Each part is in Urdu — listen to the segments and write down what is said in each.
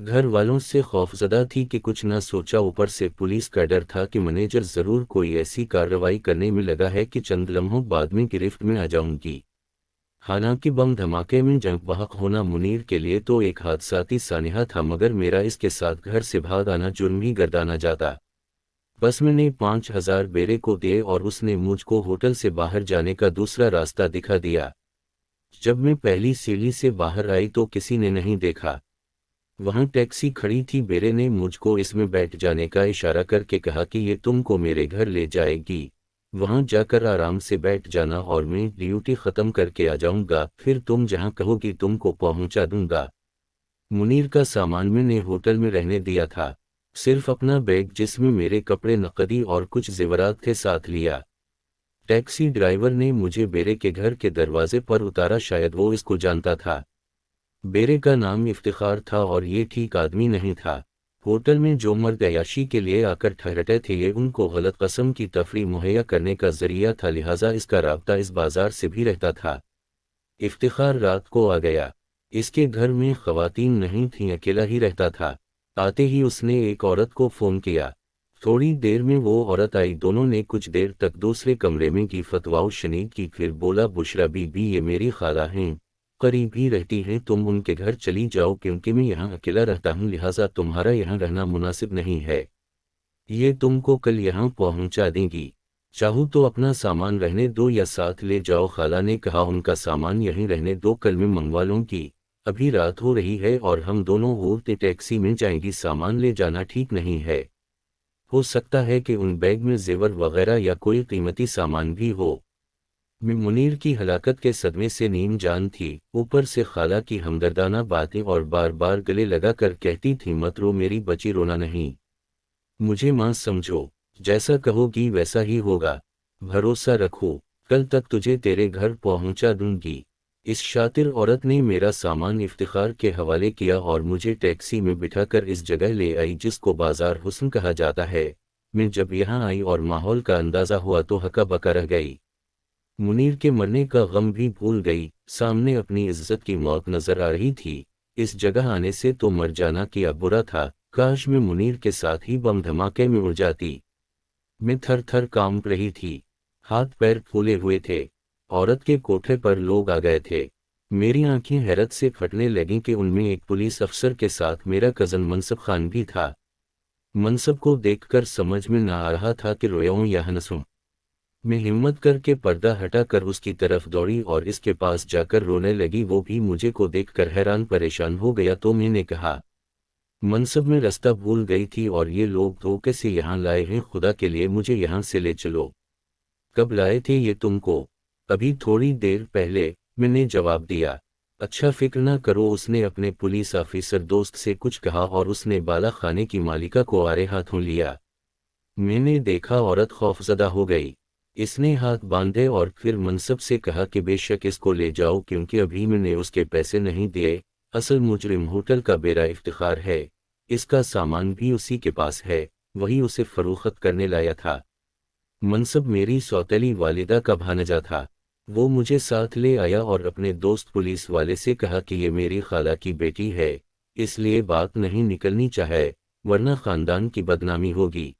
گھر والوں سے خوفزدہ تھی کہ کچھ نہ سوچا، اوپر سے پولیس کا ڈر تھا کہ منیجر ضرور کوئی ایسی کارروائی کرنے میں لگا ہے کہ چند لمحوں بعد میں گرفت میں آ جاؤں گی۔ حالانکہ بم دھماکے میں جنگ بحق ہونا منیر کے لیے تو ایک حادثاتی سانحہ تھا، مگر میرا اس کے ساتھ گھر سے بھاگ آنا جرم ہی گردانا جاتا۔ بس میں نے 5,000 بیرے کو دیے اور اس نے مجھ کو ہوٹل سے باہر جانے کا دوسرا راستہ دکھا دیا۔ جب میں پہلی سیڑھی سے باہر آئی تو کسی نے نہیں دیکھا، وہاں ٹیکسی کھڑی تھی۔ بیرے نے مجھ کو اس میں بیٹھ جانے کا اشارہ کر کے کہا کہ یہ تم کو میرے گھر لے جائے گی، وہاں جا کر آرام سے بیٹھ جانا اور میں ڈیوٹی ختم کر کے آ جاؤں گا، پھر تم جہاں کہو گی تم کو پہنچا دوں گا۔ منیر کا سامان میں نے ہوٹل میں رہنے دیا تھا، صرف اپنا بیگ جس میں میرے کپڑے، نقدی اور کچھ زیورات تھے ساتھ لیا۔ ٹیکسی ڈرائیور نے مجھے بیرے کے گھر کے دروازے پر اتارا، شاید وہ اس کو جانتا تھا۔ بیرے کا نام افتخار تھا اور یہ ٹھیک آدمی نہیں تھا۔ ہوٹل میں جو مرد عیاشی کے لیے آ کر ٹھہرتے تھے یہ ان کو غلط قسم کی تفریح مہیا کرنے کا ذریعہ تھا، لہٰذا اس کا رابطہ اس بازار سے بھی رہتا تھا۔ افتخار رات کو آ گیا، اس کے گھر میں خواتین نہیں تھیں، اکیلا ہی رہتا تھا۔ آتے ہی اس نے ایک عورت کو فون کیا، تھوڑی دیر میں وہ عورت آئی، دونوں نے کچھ دیر تک دوسرے کمرے میں کی فتویٰ شنید کی، پھر بولا بشرا بی بی یہ میری خالہ ہیں، قریب ہی رہتی ہیں، تم ان کے گھر چلی جاؤ کیونکہ میں یہاں اکیلا رہتا ہوں، لہٰذا تمہارا یہاں رہنا مناسب نہیں ہے، یہ تم کو کل یہاں پہنچا دیں گی، چاہو تو اپنا سامان رہنے دو یا ساتھ لے جاؤ۔ خالہ نے کہا ان کا سامان یہیں رہنے دو، کل میں منگوا لوں گی، ابھی رات ہو رہی ہے اور ہم دونوں عورتیں ٹیکسی میں جائیں گی، سامان لے جانا ٹھیک نہیں ہے، ہو سکتا ہے کہ ان بیگ میں زیور وغیرہ یا کوئی قیمتی سامان بھی ہو۔ میں منیر کی ہلاکت کے صدمے سے نیم جان تھی، اوپر سے خالہ کی ہمدردانہ باتیں اور بار بار گلے لگا کر کہتی تھی مت رو میری بچی، رونا نہیں، مجھے ماں سمجھو، جیسا کہو گی ویسا ہی ہوگا، بھروسہ رکھو، کل تک تجھے تیرے گھر پہنچا دوں گی۔ اس شاطر عورت نے میرا سامان افتخار کے حوالے کیا اور مجھے ٹیکسی میں بٹھا کر اس جگہ لے آئی جس کو بازار حسن کہا جاتا ہے۔ میں جب یہاں آئی اور ماحول کا اندازہ ہوا تو ہکا بکا رہ گئی، منیر کے مرنے کا غم بھی بھول گئی، سامنے اپنی عزت کی موت نظر آ رہی تھی۔ اس جگہ آنے سے تو مر جانا کیا برا تھا، کاش میں منیر کے ساتھ ہی بم دھماکے میں اڑ جاتی۔ میں تھر تھر کانپ رہی تھی، ہاتھ پیر پھولے ہوئے تھے۔ عورت کے کوٹھے پر لوگ آ گئے تھے، میری آنکھیں حیرت سے پھٹنے لگیں کہ ان میں ایک پولیس افسر کے ساتھ میرا کزن منصب خان بھی تھا۔ منصب کو دیکھ کر سمجھ میں نہ آ رہا تھا کہ رویوں یا ہنسوں۔ میں ہمت کر کے پردہ ہٹا کر اس کی طرف دوڑی اور اس کے پاس جا کر رونے لگی، وہ بھی مجھے کو دیکھ کر حیران پریشان ہو گیا تو میں نے کہا منصب میں راستہ بھول گئی تھی اور یہ لوگ دھوکے سے یہاں لائے ہیں، خدا کے لیے مجھے یہاں سے لے چلو۔ کب لائے تھے یہ تم کو؟ ابھی تھوڑی دیر پہلے، میں نے جواب دیا۔ اچھا فکر نہ کرو، اس نے اپنے پولیس آفیسر دوست سے کچھ کہا اور اس نے بالا خانے کی مالکہ کو آرے ہاتھوں لیا۔ میں نے دیکھا عورت خوفزدہ ہو گئی، اس نے ہاتھ باندھے اور پھر منصب سے کہا کہ بے شک اس کو لے جاؤ کیونکہ ابھی میں نے اس کے پیسے نہیں دیے، اصل مجرم ہوٹل کا بیرا افتخار ہے، اس کا سامان بھی اسی کے پاس ہے، وہی اسے فروخت کرنے لایا تھا۔ منصب میری سوتیلی والدہ کا بھانجا تھا، وہ مجھے ساتھ لے آیا اور اپنے دوست پولیس والے سے کہا کہ یہ میری خالہ کی بیٹی ہے، اس لیے بات نہیں نکلنی چاہے ورنہ خاندان کی بدنامی ہوگی۔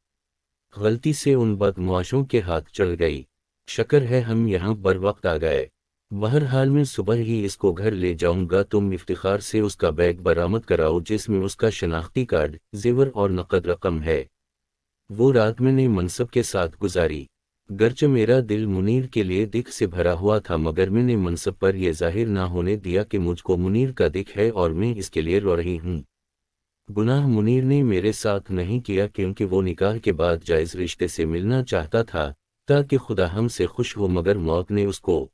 غلطی سے ان بدمعاشوں کے ہاتھ چڑھ گئی، شکر ہے ہم یہاں بر وقت آ گئے، بہرحال میں صبح ہی اس کو گھر لے جاؤں گا، تم افتخار سے اس کا بیگ برآمد کراؤ جس میں اس کا شناختی کارڈ، زیور اور نقد رقم ہے۔ وہ رات میں نے منصب کے ساتھ گزاری، گرچہ میرا دل منیر کے لیے دکھ سے بھرا ہوا تھا مگر میں نے منصب پر یہ ظاہر نہ ہونے دیا کہ مجھ کو منیر کا دکھ ہے اور میں اس کے لیے رو رہی ہوں۔ گناہ منیر نے میرے ساتھ نہیں کیا کیونکہ وہ نکاح کے بعد جائز رشتے سے ملنا چاہتا تھا تاکہ خدا ہم سے خوش ہو، مگر موت نے اس کو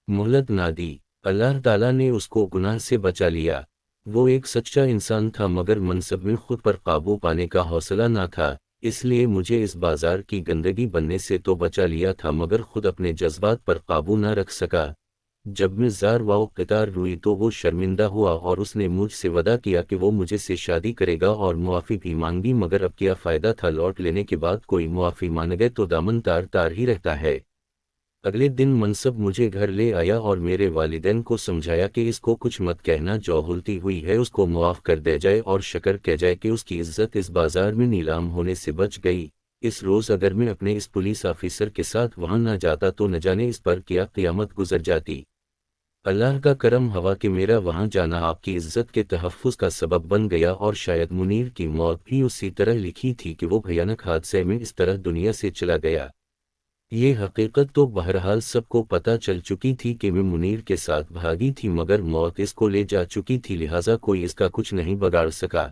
مہلت نہ دی، اللہ تعالیٰ نے اس کو گناہ سے بچا لیا۔ وہ ایک سچا انسان تھا مگر منصب میں خود پر قابو پانے کا حوصلہ نہ تھا، اس لیے مجھے اس بازار کی گندگی بننے سے تو بچا لیا تھا مگر خود اپنے جذبات پر قابو نہ رکھ سکا۔ جب میں زار و قطار روئی تو وہ شرمندہ ہوا اور اس نے مجھ سے وعدہ کیا کہ وہ مجھے سے شادی کرے گا اور معافی بھی مانگی، مگر اب کیا فائدہ تھا، لوٹ لینے کے بعد کوئی معافی مانگے تو دامن تار تار ہی رہتا ہے۔ اگلے دن منصب مجھے گھر لے آیا اور میرے والدین کو سمجھایا کہ اس کو کچھ مت کہنا، جو غلطی ہوئی ہے اس کو معاف کر دیا جائے اور شکر کیا جائے کہ اس کی عزت اس بازار میں نیلام ہونے سے بچ گئی۔ اس روز اگر میں اپنے اس پولیس آفیسر کے ساتھ وہاں نہ جاتا تو نہ جانے اس پر کیا قیامت گزر جاتی۔ اللہ کا کرم ہوا کہ میرا وہاں جانا آپ کی عزت کے تحفظ کا سبب بن گیا، اور شاید منیر کی موت بھی اسی طرح لکھی تھی کہ وہ بھیانک حادثے میں اس طرح دنیا سے چلا گیا۔ یہ حقیقت تو بہرحال سب کو پتہ چل چکی تھی کہ میں منیر کے ساتھ بھاگی تھی، مگر موت اس کو لے جا چکی تھی، لہٰذا کوئی اس کا کچھ نہیں بگاڑ سکا۔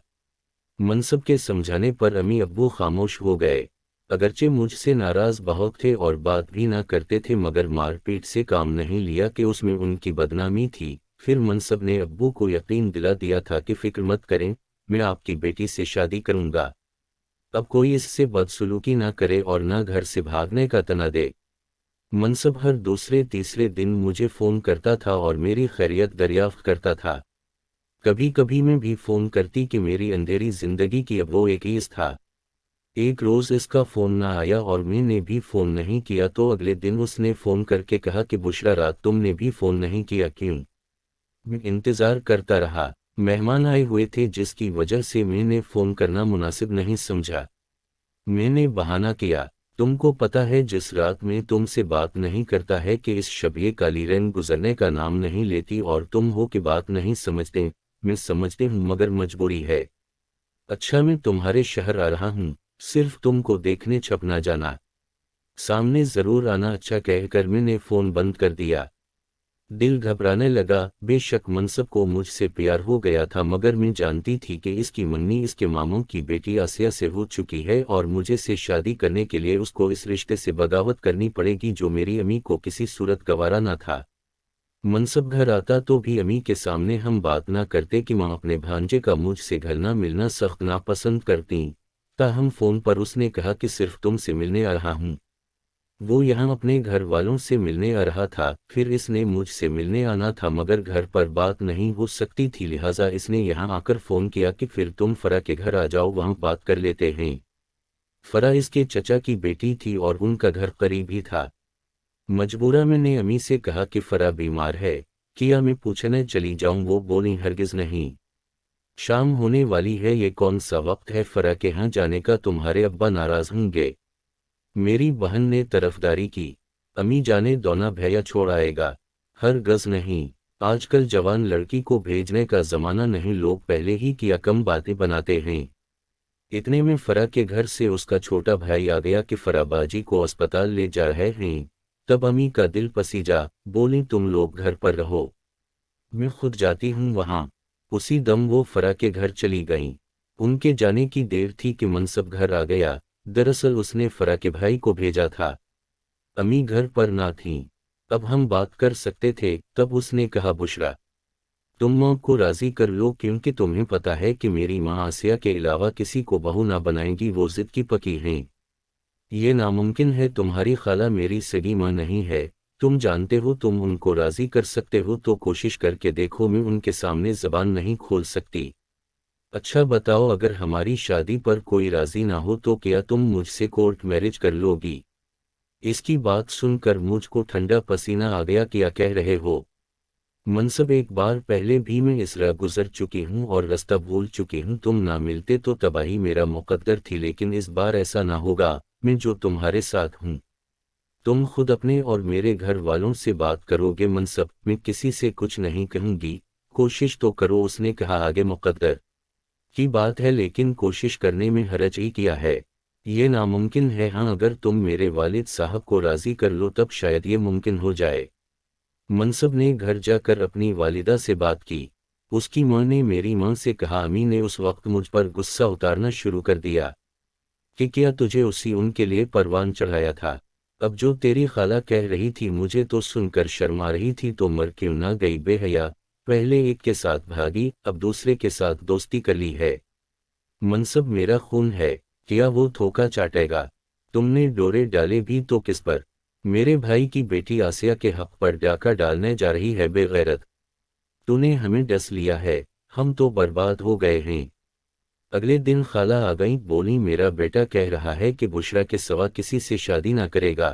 منصب کے سمجھانے پر امی ابو خاموش ہو گئے، اگرچہ مجھ سے ناراض بہت تھے اور بات بھی نہ کرتے تھے، مگر مار پیٹ سے کام نہیں لیا کہ اس میں ان کی بدنامی تھی۔ پھر منصب نے ابو کو یقین دلا دیا تھا کہ فکر مت کریں، میں آپ کی بیٹی سے شادی کروں گا، اب کوئی اس سے بدسلوکی نہ کرے اور نہ گھر سے بھاگنے کا طنا دے۔ منصب ہر دوسرے تیسرے دن مجھے فون کرتا تھا اور میری خیریت دریافت کرتا تھا۔ کبھی کبھی میں بھی فون کرتی کہ میری اندھیری زندگی کی اب وہ ایک ہیز تھا۔ ایک روز اس کا فون نہ آیا اور میں نے بھی فون نہیں کیا، تو اگلے دن اس نے فون کر کے کہا کہ بشرا، رات تم نے بھی فون نہیں کیا کیوں؟ میں انتظار کرتا رہا، مہمان آئے ہوئے تھے جس کی وجہ سے میں نے فون کرنا مناسب نہیں سمجھا۔ میں نے بہانہ کیا، تم کو پتہ ہے جس رات میں تم سے بات نہیں کرتا ہے کہ اس شب یہ کالی رین گزرنے کا نام نہیں لیتی، اور تم ہو کہ بات نہیں سمجھتے۔ میں سمجھتے ہوں مگر مجبوری ہے۔ اچھا میں تمہارے شہر آ رہا ہوں، صرف تم کو دیکھنے چھپ نہ جانا، سامنے ضرور آنا، اچھا کہہ کر میں نے فون بند کر دیا۔ دل گھبرانے لگا، بے شک منصب کو مجھ سے پیار ہو گیا تھا، مگر میں جانتی تھی کہ اس کی منی اس کے ماموں کی بیٹی آسیہ سے ہو چکی ہے اور مجھے سے شادی کرنے کے لیے اس کو اس رشتے سے بغاوت کرنی پڑے گی، جو میری امی کو کسی صورت گوارا نہ تھا۔ منصب گھر آتا تو بھی امی کے سامنے ہم بات نہ کرتے کہ ماں اپنے بھانجے کا مجھ سے گھلنا ملنا سخت ناپسند کرتیں، تاہم فون پر اس نے کہا کہ صرف تم سے ملنے آ رہا ہوں۔ وہ یہاں اپنے گھر والوں سے ملنے آ رہا تھا، پھر اس نے مجھ سے ملنے آنا تھا، مگر گھر پر بات نہیں ہو سکتی تھی، لہٰذا اس نے یہاں آ کر فون کیا کہ پھر تم فرا کے گھر آ جاؤ، وہاں بات کر لیتے ہیں۔ فرا اس کے چچا کی بیٹی تھی اور ان کا گھر قریب ہی تھا۔ مجبورہ میں نے امی سے کہا کہ فرا بیمار ہے، کیا میں پوچھنے چلی جاؤں؟ وہ بولی ہرگز نہیں، شام ہونے والی ہے، یہ کون سا وقت ہے فرا کے ہاں جانے کا، تمہارے ابا ناراض ہوں گے۔ میری بہن نے طرفداری کی، امی جانے دونا بھیا چھوڑ آئے گا، ہرگز نہیں، آج کل جوان لڑکی کو بھیجنے کا زمانہ نہیں، لوگ پہلے ہی کیا کم باتیں بناتے ہیں۔ اتنے میں فرا کے گھر سے اس کا چھوٹا بھائی آ گیا کہ فرا باجی کو اسپتال لے جا رہے ہیں۔ تب امی کا دل پسیجا، بولی تم لوگ گھر پر رہو، میں خود جاتی ہوں وہاں۔ اسی دم وہ فرا کے گھر چلی گئیں۔ ان کے جانے کی دیر تھی کہ منصب گھر آ گیا، دراصل اس نے فرا کے بھائی کو بھیجا تھا۔ امی گھر پر نہ تھیں، اب ہم بات کر سکتے تھے۔ تب اس نے کہا بشرا، تم ماں کو راضی کر لو، کیونکہ تمہیں پتا ہے کہ میری ماں آسیہ کے علاوہ کسی کو بہو نہ بنائیں گی، وہ ضد کی پکی ہیں۔ یہ ناممکن ہے، تمہاری خالہ میری سگی ماں نہیں ہے، تم جانتے ہو تم ان کو راضی کر سکتے ہو تو کوشش کر کے دیکھو، میں ان کے سامنے زبان نہیں کھول سکتی۔ اچھا بتاؤ، اگر ہماری شادی پر کوئی راضی نہ ہو تو کیا تم مجھ سے کورٹ میرج کر لو گی؟ اس کی بات سن کر مجھ کو ٹھنڈا پسینہ آ گیا، کیا کہہ رہے ہو؟ منصب ایک بار پہلے بھی میں اس راہ گزر چکی ہوں اور رستہ بھول چکی ہوں، تم نہ ملتے تو تباہی میرا مقدر تھی، لیکن اس بار ایسا نہ ہوگا، میں جو تمہارے ساتھ ہوں۔ تم خود اپنے اور میرے گھر والوں سے بات کرو گے؟ منصب، میں کسی سے کچھ نہیں کہوں گی، کوشش تو کرو، اس نے کہا۔ آگے مقدر کی بات ہے، لیکن کوشش کرنے میں حرج ہی کیا ہے؟ یہ ناممکن ہے، ہاں اگر تم میرے والد صاحب کو راضی کر لو تب شاید یہ ممکن ہو جائے۔ منصب نے گھر جا کر اپنی والدہ سے بات کی۔ اس کی ماں نے میری ماں سے کہا، امی نے اس وقت مجھ پر غصہ اتارنا شروع کر دیا کہ کیا تجھے اسی ان کے لیے پروان چڑھایا تھا؟ اب جو تیری خالہ کہہ رہی تھی مجھے تو سن کر شرم آ رہی تھی، تو مر کیوں نہ گئی بے حیا، پہلے ایک کے ساتھ بھاگی، اب دوسرے کے ساتھ دوستی کر لی ہے۔ منصب میرا خون ہے، کیا وہ دھوکہ چاٹے گا؟ تم نے ڈورے ڈالے بھی تو کس پر؟ میرے بھائی کی بیٹی آسیہ کے حق پر ڈاکہ ڈالنے جا رہی ہے، بے غیرت، تو نے ہمیں ڈس لیا ہے، ہم تو برباد ہو گئے ہیں۔ اگلے دن خالہ آ گئیں، بولی میرا بیٹا کہہ رہا ہے کہ بشرا کے سوا کسی سے شادی نہ کرے گا۔